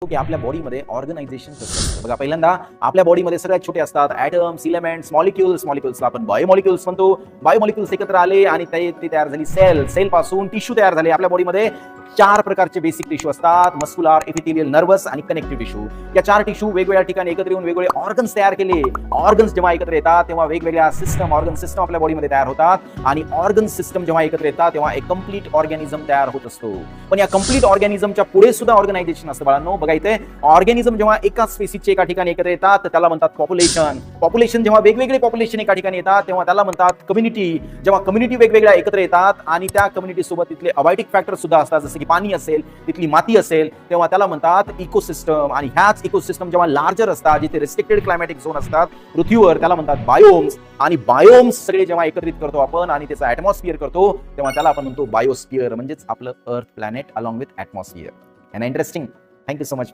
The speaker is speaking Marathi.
की आपल्या बॉडीमध्ये ऑर्गनायझेशन कसं असतं बघा. पहिल्यांदा आपल्या बॉडीमध्ये सगळ्यात छोटे असतात ॲटम्स, इलेमेंट्स, मॉलिक्युल्सला आपण बायोमॉलिक्युल्स म्हणतो. बायोमॉलिक्युल्स एकत्र आले आणि ते तयार झाली सेल पासून टिश्यू तयार झाले. आपल्या बॉडीमध्ये 4 प्रकारचे बेसिक टिश्यू असतात: मस्क्युलर, एपिथेलियल, नर्वस आणि कनेक्टिव्ह टिश्यू. या 4 टिश्यू वेगवेगळ्या ठिकाणी एकत्र येऊन वेगवेगळे ऑर्गन्स तयार केले. ऑर्गन्स जेव्हा एकत्र येतात तेव्हा वेगवेगळ्या ऑर्गन सिस्टम आपल्या बॉडीमध्ये तयार होतात आणि ऑर्गन सिस्टम जेव्हा एकत्र येतात तेव्हा एक कंप्लीट ऑर्गॅनिझम तयार होत असतो. पण या कंप्लीट ऑर्गॅनिझमच्या पुढे सुद्धा ऑर्गनायझेशन असतं बाळांनो. बघा इथे ऑर्गॅनिझम जेव्हा एका स्पेसिसचे एका ठिकाणी एकत्र येतात तर त्याला म्हणतात पॉप्युलेशन. जेव्हा वेगवेगळे पॉप्युलेशन एका ठिकाणी येतात तेव्हा त्याला म्हणतात कम्युनिटी. जेव्हा कम्युनिटी वेगवेगळ्या एकत्र येतात आणि त्या कम्युनिटी सोबत तिथले अबायोटिक फॅक्टर सुद्धा असतात, जसं की पाणी असेल, तिथली माती असेल, तेव्हा त्याला म्हणतात इकोसिस्टम. आणि ह्याच इकोसिस्टम जेव्हा लार्जर असतात, जिथे रिस्ट्रिक्टेड क्लायमॅटिक झोन असतात पृथ्वीवर, त्याला म्हणतात बायोम्स. आणि बायोम्स सगळे जेव्हा एकत्रित करतो आपण आणि त्याचा ॲटमॉस्फिअर करतो तेव्हा त्याला आपण म्हणतो बायोस्फिअर, म्हणजेच आपलं अर्थ planet along with atmosphere. Interesting. Thank you so much.